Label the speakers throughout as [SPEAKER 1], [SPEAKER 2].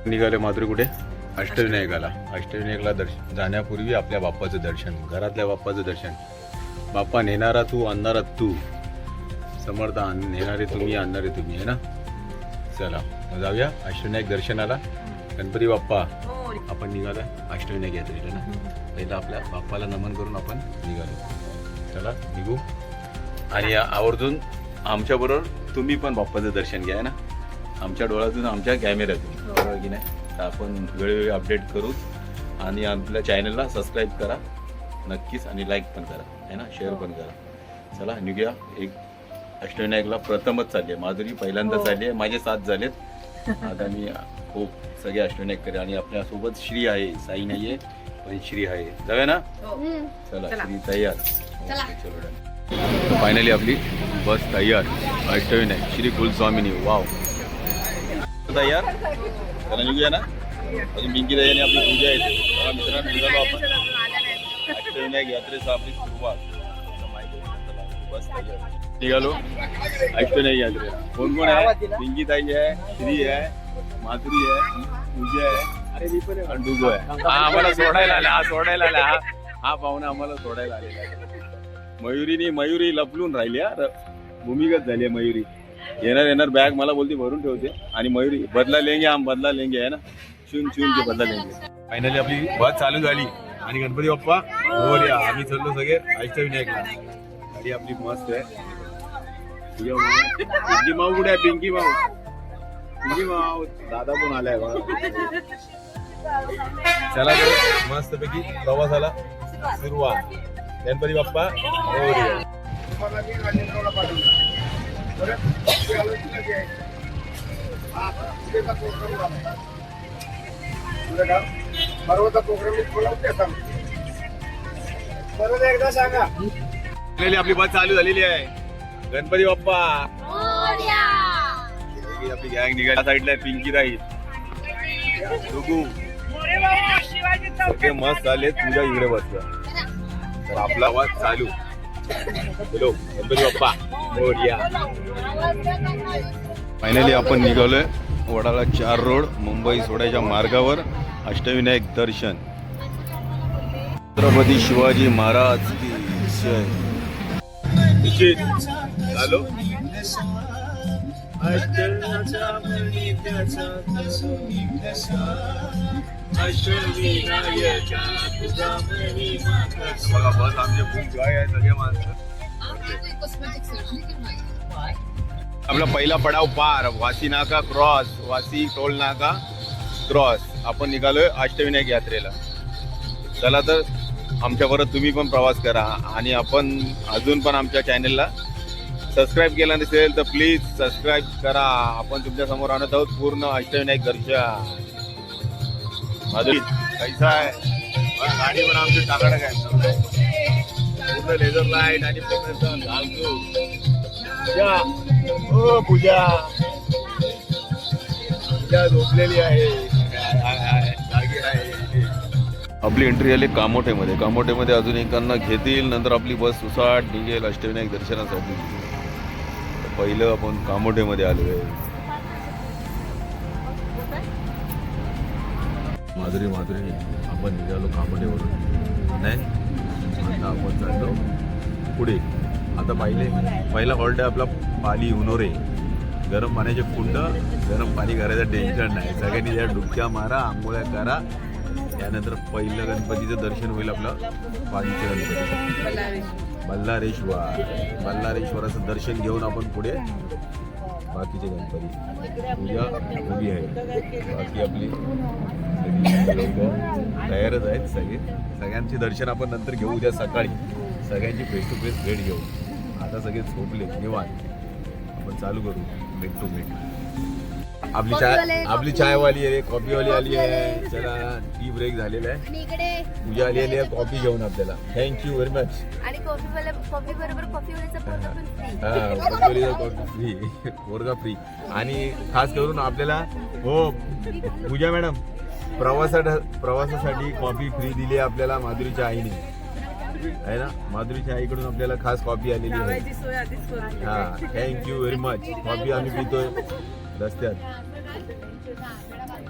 [SPEAKER 1] निघाले माधुरी कुठे? अष्टविनायकाला. अष्टविनायकला जाण्यापूर्वी आपल्या बाप्पाचं दर्शन, घरातल्या बाप्पाचं दर्शन. बाप्पा नेणारा तू, आणणारा तू. समर्थ नेणारे तुम्ही, आणणारे तुम्ही, आहे ना. चला मग जाऊया अष्टविनायक दर्शनाला. गणपती बाप्पा. आपण निघालो अष्टविनायक यात्रेला ना. पहिला आपल्या बाप्पाला नमन करून आपण निघालो. चला निघू. आणि आवर्जून आमच्याबरोबर तुम्ही पण बाप्पाचं दर्शन घ्या ना. आमच्या डोळ्यातून, आमच्या कॅमेऱ्यातून, बरोबर की नाही. तर आपण वेळोवेळी अपडेट करू. आणि आपल्या चॅनलला सबस्क्राईब करा नक्कीच. आणि लाईक पण करा, आहे ना, शेअर पण करा. चला निघूया. एक अष्टविनायकला प्रथमच चालली आहे माधुरी, पहिल्यांदा चालली आहे. माझे 7 झालेत. आता मी खूप सगळे अष्टविनायक करे. आणि आपल्यासोबत श्री आहे, साई नाहीये पण श्री आहे. जाऊया ना. चला श्री तयार. चलो. फायनली आपली बस तयार. अष्टविनायक श्री कुलस्वामिनी. वाव तयार. चला निघूया ना. अजून पिंकी ताईने आपली पूजा येते. मित्रांनो निघालो आपण अष्टविनायक यात्रेचा आपली सुरुवात. बस तयार निघालो अष्टविनायक यात्रेला. कोण कोण आहे? पिंकी ताई आहे, श्री आहे, माधुरी आहे, पूजा आहे आणि डुगो आहे. हा आम्हाला सोडायला आला. हा सोडायला आला. हा पाहुणा आम्हाला सोडायला आलेला आहे. मयुरी लपलून राहिली. भूमिगत झाली आहे मयुरी. येणार बॅग मला बोलती भरून ठेवते. आणि मयुरी बदला लेंगे, हम बदला लेंगे, आहे ना. चुन के बदला लेंगे. फायनली आपली बस चालू झाली. आणि गणपती बाप्पा बोलूया. आम्ही चाललो सगळे अष्टविनायकला. गाडी आपली मस्त आहे. पिंकी माऊ कुठे आहे? पिंकी माऊ दादा पण आलाय बा. चला तर मस्त पैकी प्रवासाला सुरुवात. गणपती बाप्पा बोलूया. आपली बस चालू झालेली आहे. गणपती बाप्पा आपली गँग निघाल्या साईडला आहे. पिंकी ताई, डुगू सगळे मस्त झाले. पूजा इकडे बसलं. तर आपला आवाज चालू. हॅलो गणपती बाप्पा मोरया. फायनली आपण निघालोय वडाळा 4 रोड, मुंबई सोडायच्या मार्गावर. अष्टविनायक दर्शन. छत्रपती शिवाजी महाराज की जय. हॅलो बघा बस आमचे खूप जॉय आहे. सगळे माणसं. आपला पहिला पडाव पार. वासी नाका क्रॉस, वासी टोल नाका क्रॉस. आपण निघालोय अष्टविनायक यात्रेला. चला तर आमच्याबरोबर तुम्ही पण प्रवास करा. आणि आपण अजून पण आमच्या चॅनलला सबस्क्राईब केला नसेल तर प्लीज सबस्क्राईब करा. आपण तुमच्या समोर आणत आहोत पूर्ण अष्टविनायक दर्शन. माधुरी कैसा आहे? गाडी पण आमची टाकाटक आहे. पूर्ण लेझर लाईट आणि पूजा झोपलेली आहे. आपली एंट्री आली कामोठेमध्ये. कामोठेमध्ये अजून एकांना घेतील. नंतर आपली बस सुसाट निघेल अष्टविनायक दर्शनासाठी. पहिलं आपण कामोठेमध्ये आलो आहे. माधुरी आपण निघालो कामोठेवरून नाही. आता आपण चाललो पुढे. आता पहिला हॉल्ट आहे आपला पाली उनोरे. गरम पाण्याचे कुंड, गरम पाणी करायचं टेन्शन नाही. सगळ्यांनी त्या डुबक्या मारा, आंघोळ्या करा. त्यानंतर पहिलं गणपतीचं दर्शन होईल आपलं. पाणीचे गणपती बल्लारेश्वराचं दर्शन घेऊन आपण पुढे बाकीचे गणपती पूजा उभी आहे. बाकी आपली लोक तयारच आहेत. सगळ्यांचे दर्शन आपण नंतर घेऊ. उद्या सकाळी सगळ्यांची फेस टू फेस भेट घेऊ. आता सगळे झोपले निवांत. आपण चालू करू मेट टू मेट. आपली चायवाली आहे, कॉफीवाली आली आहे. चला टी ब्रेक झालेला आहे. पूजा आली आहे कॉफी घेऊन आपल्याला. Thank you very much.
[SPEAKER 2] आणि कॉफी बरोबर कॉफीवालीचा
[SPEAKER 1] कॉफी फ्री, पोरगा फ्री. आणि खास करून आपल्याला हो पूजा मॅडम प्रवासासाठी कॉफी फ्री दिली आहे आपल्याला माधुरीच्या आईने, आहे ना. माधुरीच्या आईकडून आपल्याला खास कॉफी आलेली आहे. हा थँक्यू व्हेरी मच. कॉफी आम्ही पितोय. रस्त्यात.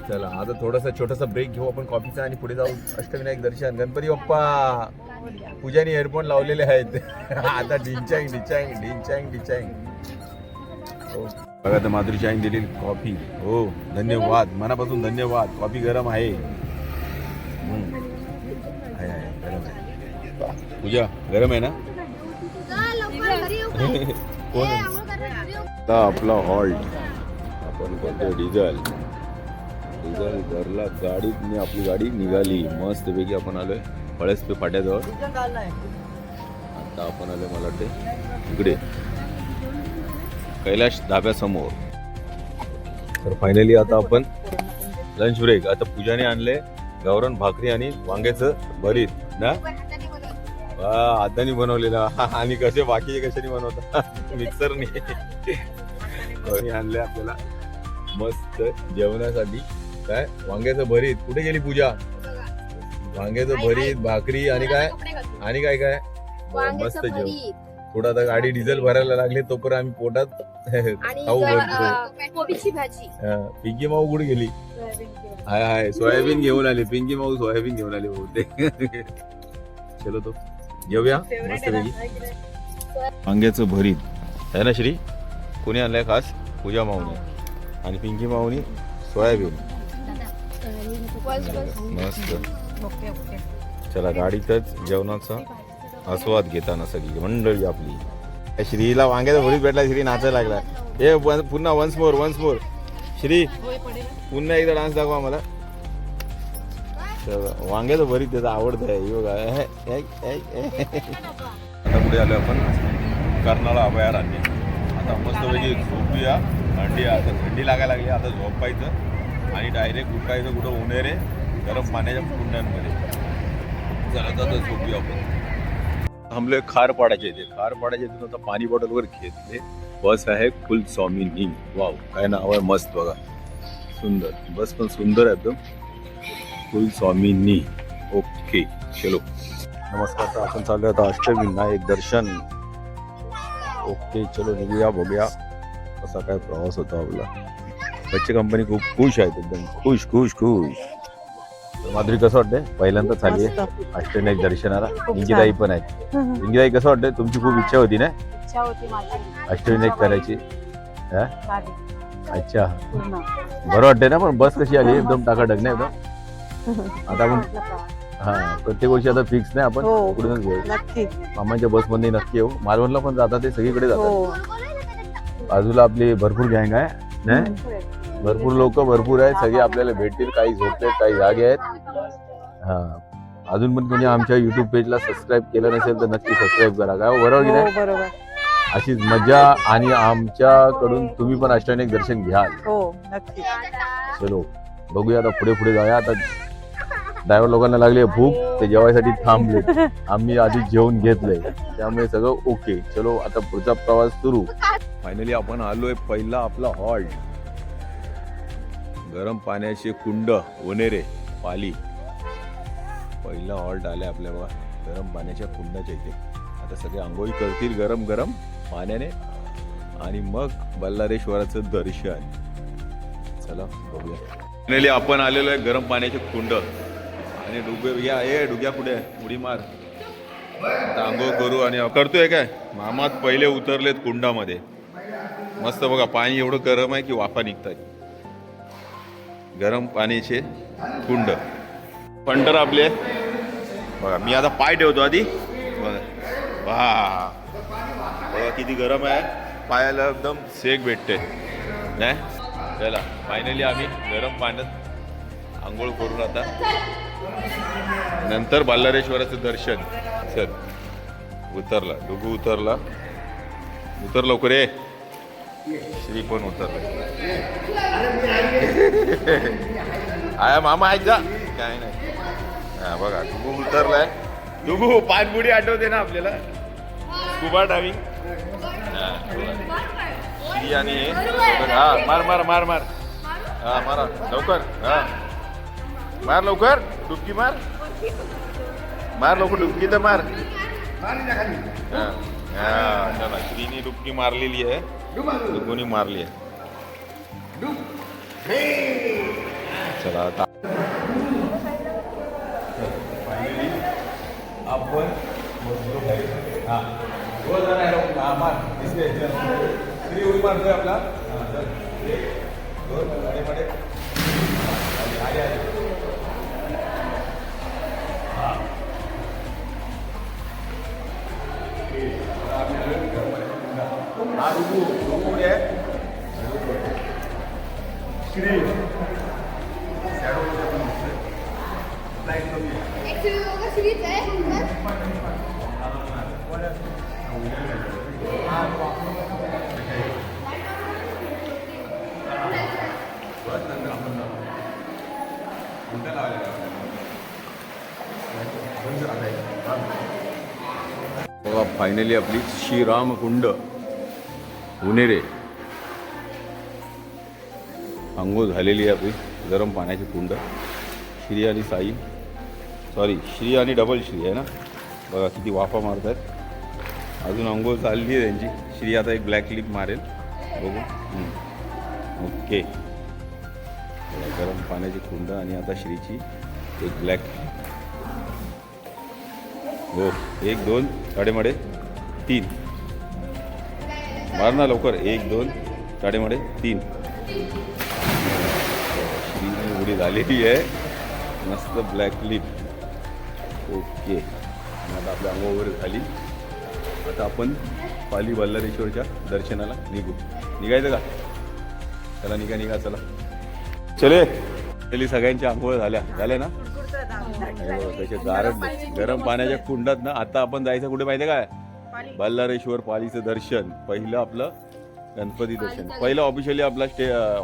[SPEAKER 1] चला आता थोडासा छोटासा ब्रेक घेऊ आपण कॉफीचा आणि पुढे जाऊ अष्टविनायक दर्शन. गणपती बाप्पा. पूजाने हेडफोन लावलेले आहेत. आता डिंचांग डिचांग डिंचांग डिचांग. हो बघा तर माधुरीची आईने दिलेली कॉफी. हो धन्यवाद, मनापासून धन्यवाद. कॉफी गरम आहे. गरम आहे. पूजा गरम आहे ना. कोण आता आपला हॉल्ट आपण करतो. डिझेल भरला गाडीत. आपली गाडी निघाली मस्तपैकी. आपण आलोय पळसपे फाट्याजवळ. आता आपण आलोय मला वाटते इकडे कैलाश धाब्यासमोर. तर फायनली आता आपण लंच ब्रेक. आता पूजाने आणले गावरान भाकरी आणि वांग्याचं भरीत ना. हाताने बनवलेला. आणि कसे बाकीचे कशाने बनवतात मिक्सरने. आणले आपल्याला मस्त जेवणासाठी. काय वांग्याचं भरीत. कुठे गेली पूजा. वांग्याचं भरीत भाकरी आणि काय आणि काय काय मस्त जेवण. थोडा आता गाडी डिझेल भरायला लागले तोपर्यंत आम्ही पोटात खाऊ भरतो. पिंकी माऊ कुठे गेली. हाय हाय सोयाबीन घेऊन आली. पिंकी माऊ सोयाबीन घेऊन आली बहुतेक. चलो तो जेवूया मस्तपैकी. वांग्याचं भरीत आहे ना श्री. कोणी आणलंय खास. पूजा माऊनी आणि पिंकी माऊनी सोयाबीन. मस्त. चला गाडीतच जेवणाचा आस्वाद घेताना सगळी मंडळी आपली. श्रीला वांग्याचा भरीत भेटला. श्री नाचायला लागला. हे पुन्हा वन्स मोर श्री पुन्हा एकदा डान्स दाखवा मला. वांग्याचं भरीत त्याचा आवडतं आहे. योगा. आता पुढे आलो आपण कर्नाळा अभयारण्य. आता मस्तपैकी झोपूया. थंडी लागायला लागली. आता झोपायचं आणि डायरेक्ट उठायचं कुठं उन्हेरे गरम पाण्याच्या कुंड्यांमध्ये. चला तर झोपूया आपण. थांबलोय खारपाड्याच्या इथे. खारपाड्याच्या इथून आता पाणी बॉटलवर घेतले. बस आहे कुल स्वामीनी. वाव काय नाव आहे मस्त बघा. सुंदर बस पण सुंदर आहे एकदम. कुल स्वामीनी. ओके चलो. नमस्कार. तर आपण चालू आता अष्टविनायक दर्शन. ओके चलो निघूया. बघूया कसा काय प्रवास होता आपला. बच्चे कंपनी खूप खुश आहेत एकदम. खुश खुश खुश. तर माधुरी कसं वाटतंय. पहिल्यांदा चालली आहे अष्टविनायक दर्शनाला. इंगिताई पण आहेत. इंगिताई कसं वाटतंय. तुमची खूप इच्छा होती ना अष्टविनायक करायची. अच्छा बरं वाटतंय ना. पण बस कशी आली एकदम टाकाटक नाही एकदम. आता आपण प्रत्येक वर्षी आता फिक्स नाही. आपण इकडूनच घेऊ. मामांच्या बस मध्ये नक्की येऊ. मालवणला पण जातात ते सगळीकडे जातात. बाजूला आपली भरपूर गँग आहे नाही. भरपूर लोक भरपूर आहेत. सगळे आपल्याला भेटतील. काही झोपलेत काही जागे आहेत. अजून पण कोणी आमच्या युट्यूब पेजला सबस्क्राईब केलं नसेल तर नक्की सबस्क्राईब करा. काय बरोबर की नाही. अशीच मजा आणि आमच्याकडून तुम्ही पण अष्टविनायक दर्शन घ्याल. चलो बघूया आता पुढे पुढे जाऊया. आता ड्रायव्हर लोकांना लागले भूक. ते जेवायसाठी थांबले. आम्ही आधी जेवण घेतलंय त्यामुळे सगळं ओके. चलो आता पुढचा प्रवास सुरू. फायनली आपण आलोय पहिला आपला हॉल्ट. गरम पाण्याचे कुंड ओनेरे पाली. पहिला हॉल्ट आलाय आपल्या बघा गरम पाण्याच्या कुंडाच्या इथे. आता सगळे आंघोळी करतील गरम गरम पाण्याने आणि मग बल्लारेश्वराचं दर्शन. चला बघूया. फायनली आपण आलेलो आहे गरम पाण्याचे कुंड आणि डुग्या. ए डुग्या पुढे उडी मार. आता आंघोळ करू आणि करतोय काय. मामात पहिले उतरलेत कुंडामध्ये. मस्त बघा पाणी एवढं गरम आहे की वाफा निघतात. गरम पाण्याचे कुंड पंटर आपले बघा. मी आता पाय ठेवतो आधी बघा. वा बघा किती गरम आहे. पायाला एकदम सेक भेटते नाही. चला फायनली आम्ही गरम पाण्यात आंघोळ करून आता नंतर बल्लारेश्वराचं दर्शन. चल उतरला डुगू. उतर लवकर ये. श्री पण उतरला. आया मामा ऐक जा. काय नाही. हा बघा डुगू उतरलाय. डुगू पाणबुडी आठवते ना आपल्याला. Scuba diving. श्री आणि हा मार मार मार मार. हा मारा लवकर. हा मार लवकर. डुबकी मार. लवकर डुबकी तर मार. चला श्रीनी डुबकी मारलेली आहे. डुगूनी मारली आहे. चला आता आपण बसलो आहे. हां हो जरा आहे मार दिसते श्री उडी मारतोय आपला. हां चल 1 2 मध्ये आले आले. हां हा रुकू रुकू आहे श्री
[SPEAKER 2] ऍक्च्युली बघा श्रीच आहे
[SPEAKER 1] बघा फायनली आपली श्रीरामकुंड उनेरे अंघोळ झालेली आहे आपली. गरम पाण्याची कुंड श्री आणि साई सॉरी श्री आणि डबल श्री आहे ना. बघा किती वाफा मारत आहेत. अजून अंघोळ चालली आहे त्यांची. श्री आता एक ब्लॅक क्लिप मारेल बघू. ओके गरम पाण्याची कुंड आणि आता श्रीची एक ब्लॅक. हो 1 2 साडेमडे 3 मार ना लवकर. 1 2 साडेमडे 3. श्रीची उडी झालेली आहे मस्त ब्लॅक क्लिप. ओके आता आपल्या अंघोळ वगैरे झाली. आता आपण पाली बल्लारेश्वरच्या दर्शनाला निघायचं का. चला निघा चला चले. गेली सगळ्यांच्या आंघोळ झाल्या ना. त्याचे गरम पाण्याच्या कुंडात ना. आता आपण जायचं कुठे माहिती आहे काय. बल्लारेश्वर पालीचं दर्शन. पहिलं आपलं गणपती दर्शन. पहिलं ऑफिशियली आपला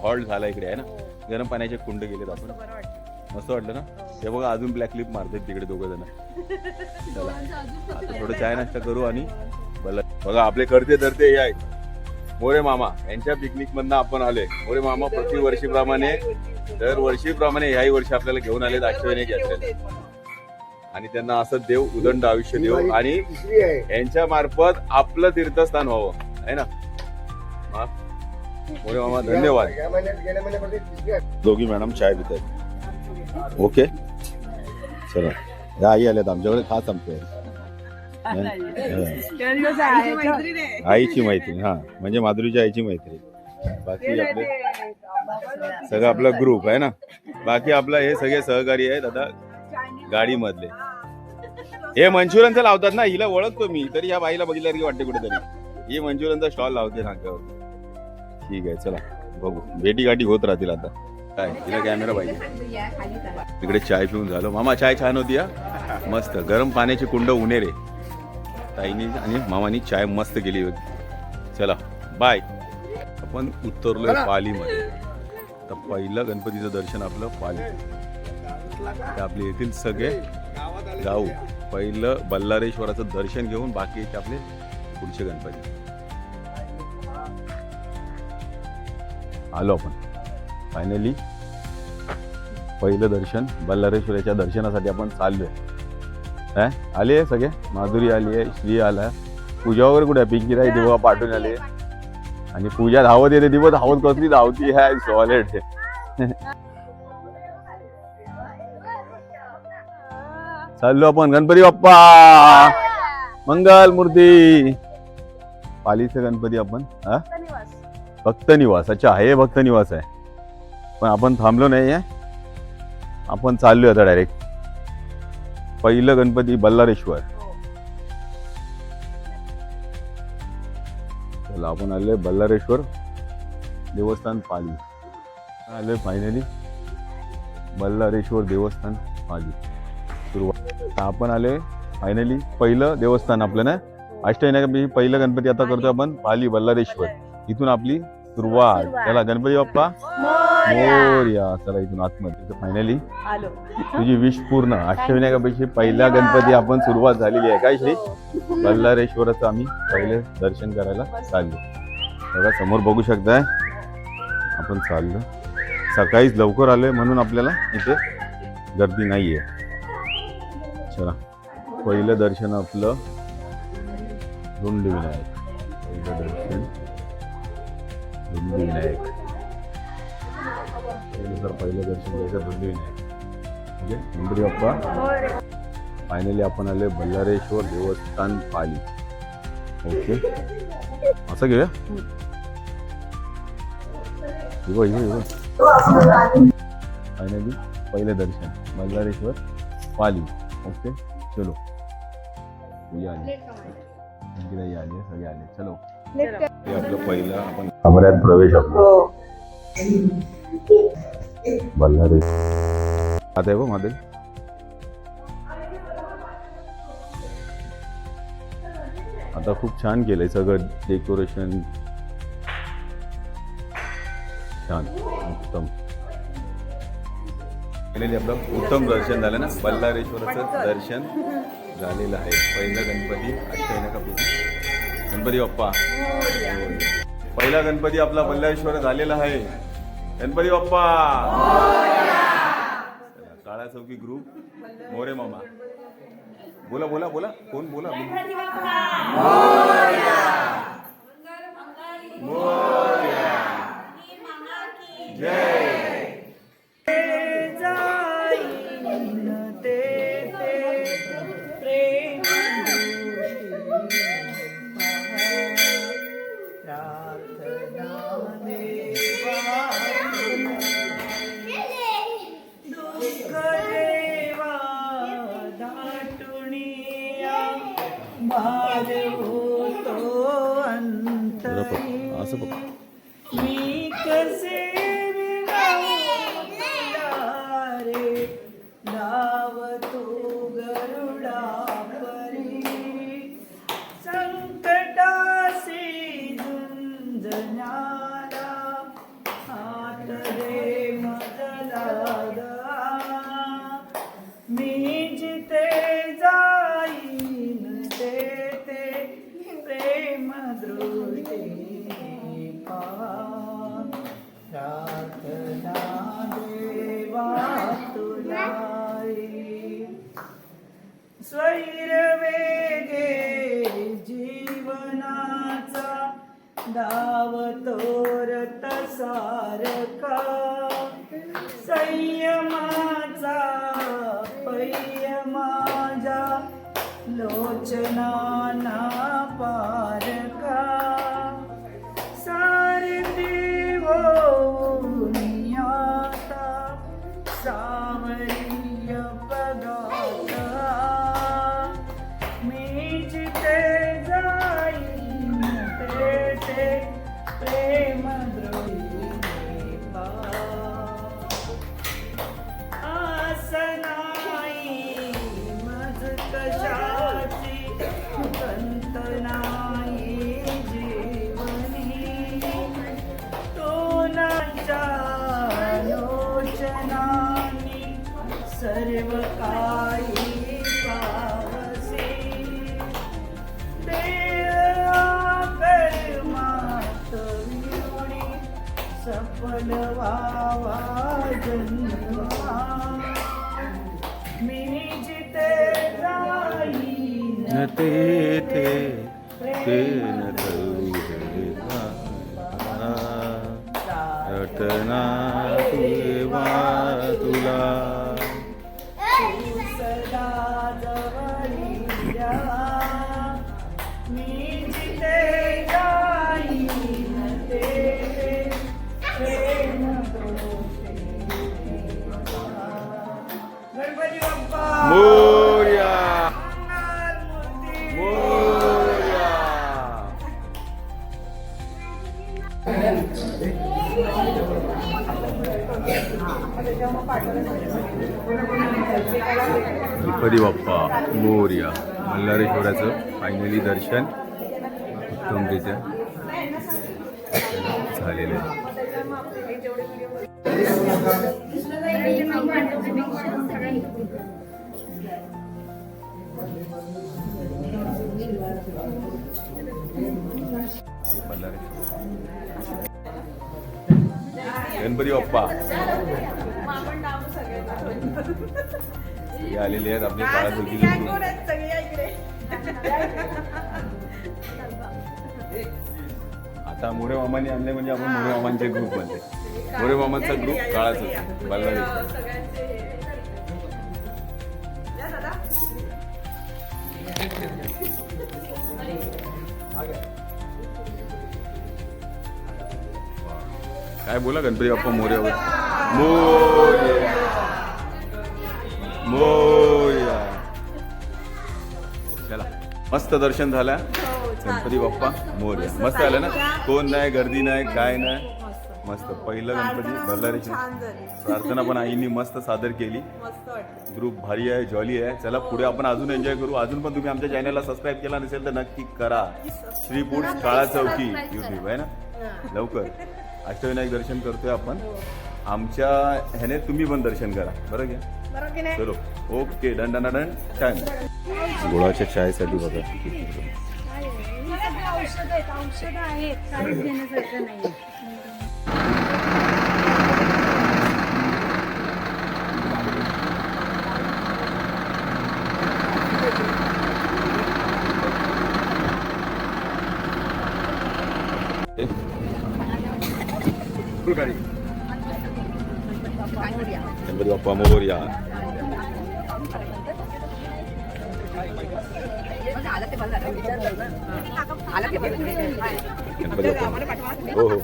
[SPEAKER 1] हॉल्ट झाला इकडे आहे ना. गरम पाण्याचे कुंड गेलेत आपण. मस्त वाटलं ना. ते बघा अजून ब्लॅक क्लिप मारतात तिकडे 2 जण. चला आता थोडं चाय नाश्ता करू आणि बघा आपले करते धरते हे आहेत मोरे मामा. यांच्या पिकनिक मधनं आपण आले. मोरे मामा प्रतिवर्षीप्रमाणे दरवर्षीप्रमाणे ह्याही वर्षी आपल्याला घेऊन आले अष्टविनायक यात्रेला. आणि त्यांना असं देव उदंड आयुष्य देव आणि यांच्या मार्फत आपलं तीर्थस्थान व्हावं आहे ना. मोरे मामा धन्यवाद. दोघी मॅडम चाय पित आहेत. ओके चला ह्या आई आल्यात आमच्याकडे. खास आमच्या आईची मैत्रीण. हा म्हणजे माधुरीच्या आईची मैत्रीण. बाकी आपले सगळं आपला ग्रुप आहे ना. बाकी आपला हे सगळे सहकारी आहेत आता गाडी मधले. हे मंचुरियनचं लावतात ना. हिला ओळखतो मी तरी ह्या बाईला बघितल्यासारखी वाटते कुठेतरी. ही मंचुरियनचा स्टॉल लावते नाक्यावर. ठीक आहे चला बघू. भेटी गाठी होत राहतील आता. काय तिला कॅमेरा पाहिजे. तिकडे चाय पिऊन झालं. मामा चाय छान होती हा. मस्त गरम पाण्याची कुंड उनेरे. ताईनी आणि मामानी चाय मस्त केली होती. चला बाय. आपण उतरलोय पालीमध्ये. तर पहिलं गणपतीचं दर्शन आपलं पाली. आपले येथील सगळे जाऊ. पहिलं बल्लारेश्वराचं दर्शन घेऊन बाकी आपले पुढचे गणपती. आलो आपण फायनली. पहिलं दर्शन बल्लारेश्वराच्या दर्शनासाठी आपण चाललोय. आले सगळे. माधुरी आली आहे. श्री आला. पूजा वगैरे कुठे. पिंकी राही ती बघा पाठवून आले. आणि पूजा धावत येते. ती बघ धावत कसली धावती आहे सॉलिड. चाललो आपण. गणपती बाप्पा मंगल मूर्ती. पालीचे गणपती आपण भक्त निवास. अच्छा हे भक्त निवास आहे. पण आपण थांबलो नाही आहे. आपण चाललोय आता डायरेक्ट. पहिलं गणपती बल्लारेश्वर. चला आपण आलोय बल्लारेश्वर देवस्थान पाली. आलोय फायनली बल्लारेश्वर देवस्थान पाली. सुरुवात आपण आलोय फायनली. पहिलं देवस्थान आपलं ना. अष्टविनायक पहिलं गणपती आता करतोय आपण पाली बल्लारेश्वर. इथून आपली सुरुवात. चला गणपती बाप्पा मोरया. चला इथून आतमध्ये फायनली तुझी विश पूर्ण. अष्टविनायकापेक्षा पहिला गणपती आपण सुरुवात झालेली आहे काय श्री. बल्लारेश्वराचं आम्ही पहिले दर्शन करायला चाललो. बघा समोर बघू शकताय आपण चाललो. सकाळीच लवकर आलोय म्हणून आपल्याला इथे गर्दी नाहीये. चला पहिलं दर्शन आपलं रुंडविनायक. पहिलं दर्शन रुंडविनायक. त्यानुसार पहिलं दर्शन घ्यायचं बुद्धिविनायक. ओके, गणपती बाप्पा. फायनली आपण आले बल्लारेश्वर देवस्थान पाली. ओके, असं घेऊया. फायनली पहिलं दर्शन बल्लारेश्वर पाली. ओके, चलो. ये आले, आणखी आले, सगळे आले. चलो, हे आपलं पहिलं आपण कमऱ्यात प्रवेश आपला बल्लारेश्वर. आता आहे बघ मध्ये. आता खूप छान केलंय सगळं डेकोरेशन. छान, उत्तम. आपलं उत्तम दर्शन झालं ना. बल्लारेश्वराचं दर्शन झालेलं आहे. पहिलं गणपती अष्टविनायक गणपती बाप्पा. पहिला गणपती आपला बल्लारेश्वर झालेला आहे. गणपती बाप्पा. काळा चौकी ग्रुप मोरे मामा. बोला बोला बोला, कोण बोला. जय. असं बघ.
[SPEAKER 3] मी कसे रे धाव तू गरुडा परी संकटासी झुंजण्याला हात रे मदला. मी जिथे जाईन ते प्रेम दृष्टी प्रार्थना देवा तुलाई. स्वैर वेगे जीवनाचा धावतोरत सारखा. संयमाचा पय्य माझ्या लोचनाना पारका. सारथी होऊन आता सावरीय पगाता. मी जिथे जाईन ते प्रेम द्रोही पा. आसनाई मज कशाची कंत नाही जीवनी. तोनाच्या लोचनानी सर्व काही पावसी. देवा कर्मात विरुणी सफल व्हावा जन्मा. मी जिथे जाईन
[SPEAKER 1] तेथे रटना तुवा तुला.
[SPEAKER 3] तू सदा जवळी राहा. मी जिथे जाईन ते प्रेम दृष्टी. गणपती बाप्पा
[SPEAKER 1] मोरया.
[SPEAKER 3] मंगलमूर्ती.
[SPEAKER 1] मोरया. गणपती बाप्पा मोरया. बल्लारेश्वराचं फायनली दर्शन उत्तमरित्या झालेलं आहे. गणपती बाप्पा सगळे आलेले आहेत आपले काळाचौकी. आता मोरे मामाने आणले म्हणजे आपण मोरे मामांच्या ग्रुप मध्ये. मोरे मामांचा ग्रुप काळाचं बल्लारी.
[SPEAKER 3] या दादा.
[SPEAKER 1] काय बोला गणपती बाप्पा मोर्यावर. मोरया मोरया. चला मस्त दर्शन झालं. गणपती बाप्पा मोरया. मस्त आलं ना. कोण नाही, गर्दी नाही, काय नाही. मस्त पहिलं गणपती बल्लारीची
[SPEAKER 3] छान झाली.
[SPEAKER 1] प्रार्थना पण आईनी मस्त सादर केली.
[SPEAKER 3] मस्त वाटलं.
[SPEAKER 1] ग्रुप भारी आहे, जॉली आहे. चला पुढे आपण अजून एन्जॉय करू. अजून पण तुम्ही आमच्या चॅनलला सबस्क्राईब केला नसेल तर नक्की करा. श्री फूड्स काळा चौकी युट्यूब आहे ना. लवकर अष्टविनायक दर्शन करतोय आपण. आमच्या ह्याने तुम्ही पण दर्शन करा. बरं घ्या.
[SPEAKER 3] बरं की नाही?
[SPEAKER 1] चलो okay. Done done done time. गुळाच्या चायसाठी बघा.
[SPEAKER 2] औषध आहेत काहीच घेण्यासारखं नाही.
[SPEAKER 1] गणपती बाप्पा मोरया. गणपती बाप्पा. हो हो.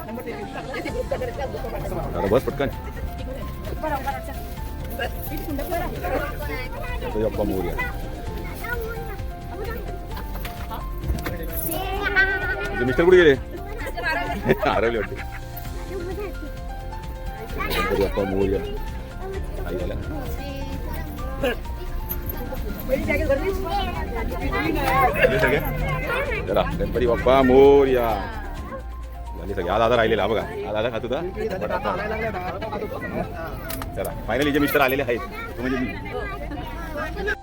[SPEAKER 1] अरे बस पटकन. गणपती बाप्पा मोरया. मिस्टर कुठे गेले. हरवले वाटते. गणपती बाप्पा मोरया. आई आला. सगळे चला गणपती बाप्पा मोरया. झाले सगळे. आज दादा राहिलेला बघा. आज दादा खात होता. चला फायनली जे मिस्टर आलेले आहेत तो म्हणजे मी.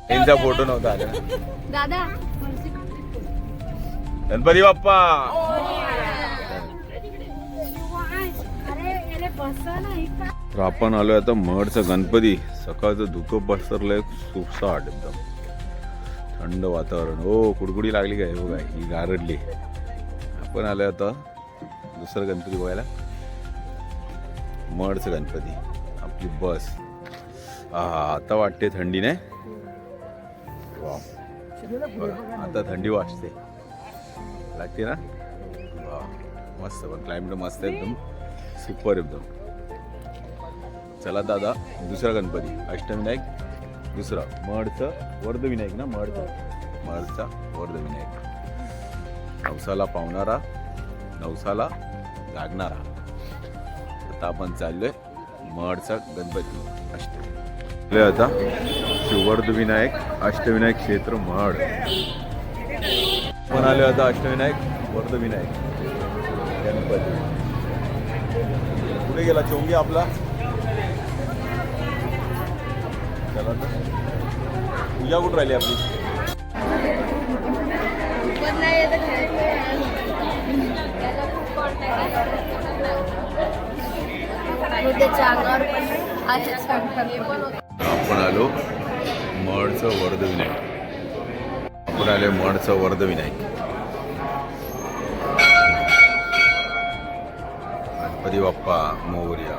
[SPEAKER 1] त्यांचा फोटो नव्हता आला.
[SPEAKER 2] दादा
[SPEAKER 1] गणपती बाप्पा. तर आपण आलोय आता महडचं गणपती. सकाळचं धुकं पसरलंय सुसाट एकदम. थंड वातावरण. हो कुडकुडी लागली काय. हो काय ही गारडली. आपण आलोय आता दुसरं गणपती बघायला. महडचं गणपती. आपली बस. आता वाटते थंडी नाही. वा आता थंडी वाजते लागते ना. वा मस्त. पण क्लायमेट मस्त आहे एकदम. सुपर एकदम. चला दादा दुसरा गणपती अष्टविनायक. दुसरा महडचं वर्धविनायक ना. महडचा वर्धविनायक. नवसाला पावणारा, नवसाला जागणारा. आता आपण चाललोय महडचा गणपती अष्टविनायक. आता शिवर्धविनायक अष्टविनायक क्षेत्र महड. आपण आलो आता अष्टविनायक वर्धविनायक गणपती. कुठे गेला चोंगी आपला. चला पूजा कुठं राहिली आपली. आपण आलो महडचं वर्धविनायक. आपण आलो महडचं वर्धविनायक. गणपती बाप्पा मोरया.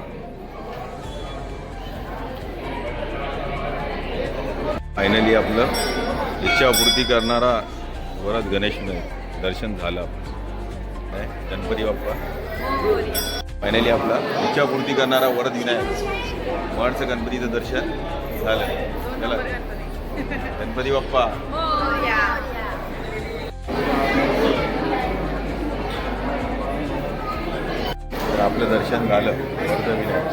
[SPEAKER 1] फायनली आपलं इच्छापूर्ती करणारा वरद गणेश दर्शन झालं. गणपती बाप्पा फायनली आपला इच्छापूर्ती करणारा वरद विनायक महडचं गणपतीचं दर्शन झालं. चला गणपती बाप्पा. तर आपलं दर्शन झालं वरद विनायक.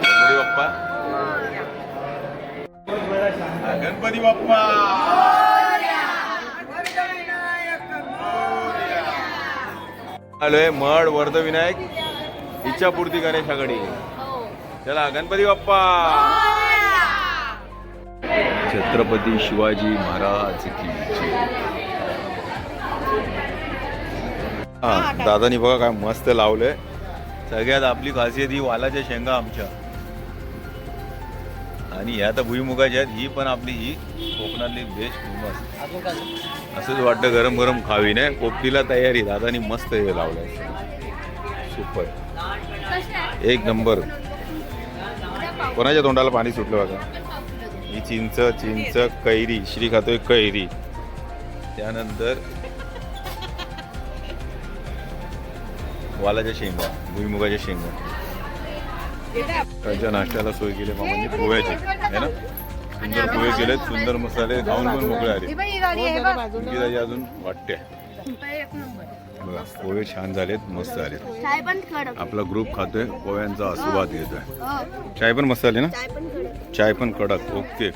[SPEAKER 1] गणपती बाप्पा. गणपती बाप्पा. आलोय महड वर्धविनायक इच्छापूर्ती गणेशाकडे. चला गणपती बाप्पा. छत्रपती शिवाजी महाराज की जय. दादानी बघा काय मस्त लावलंय. सगळ्यात आपली खासियत ही वालाच्या शेंगा आमच्या. आणि ह्या तर भुईमुगाच्या आहेत. ही पण आपली ही कोकणातली बेस्ट फेमस. असंच वाटतं गरम गरम खावी नाही. पोपटीला तयारी. दादानी मस्त हे लावलंय. सुपर
[SPEAKER 2] कसे आहे?
[SPEAKER 1] एक नंबर. कोणाच्या तोंडाला पाणी सुटलं बघा. ही चिंच कैरी. श्री खातोय कैरी. त्यानंतर वालाच्या शेंगा, भुईमुगाच्या शेंगा. त्यांच्या नाश्त्याला सोय केली म्हणजे पोह्याची आहे ना. सुंदर पोहे केलेत, सुंदर मसाले खाऊन पण मोकळे आले. दाजी अजून वाटते
[SPEAKER 2] एक नंबर.
[SPEAKER 1] बघा पोहे छान झालेत, मस्त आलेत.
[SPEAKER 2] चाय पण कडक.
[SPEAKER 1] आपला ग्रुप खातोय, पोह्यांचा आस्वाद घेतोय. चाय पण मस्त आली ना. चाय पण कडक. ओके.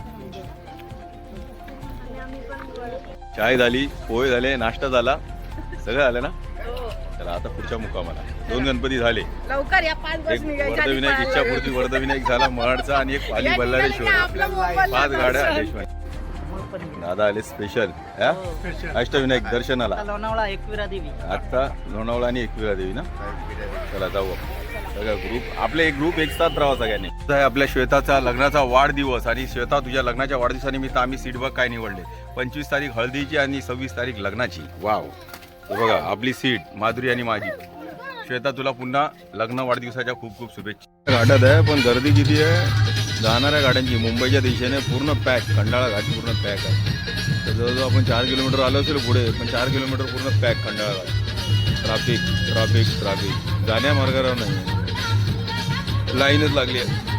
[SPEAKER 1] चाय झाली, पोहे झाले, नाश्ता झाला, सगळं झालं ना. तर आता पुढच्या मुक्कामाला 2 गणपती झाले.
[SPEAKER 3] लवकर या 5 बस
[SPEAKER 1] एक
[SPEAKER 3] निघायच्या
[SPEAKER 1] वर्धविनायक इच्छापूर्ती वर्धविनायक झाला, महाडचा आणि एक पाली बल्लारेश्वर. 5 गाड्या आलेश्वर. दादा आले स्पेशल अष्टविनायक दर्शनाला.
[SPEAKER 4] लोणावळा एकविरा देवी.
[SPEAKER 1] आता लोणावळा आणि एकविरा देवी ना. चला जाऊ सगळा ग्रुप. आपले एक ग्रुप एक साथ राहा सगळ्यांनी. आपल्या श्वेताचा लग्नाचा वाढदिवस आणि श्वेता तुझ्या लग्नाच्या वाढदिवसानिमित्त आम्ही सीट बघ काय निवडले. 25 तारीख हळदीची आणि 26 तारीख लग्नाची. वाव. हे बघा आपली सीट माधुरी आणि माझी. श्वेता तुला पुन्हा लग्न वाढदिवसाच्या खूप खूप शुभेच्छा. घाटात आहे पण गर्दी किती आहे. जाणाऱ्या गाड्यांची मुंबईच्या दिशेने पूर्ण पॅक. खंडाळा घाट पूर्ण पॅक आहे. तर जवळजवळ आपण 4 किलोमीटर आलो असेल पुढे, पण 4 किलोमीटर पूर्ण pack Khandala Ghat. Traffic traffic traffic. जाण्या मार्गावर नाही, लाईनच लागली आहे.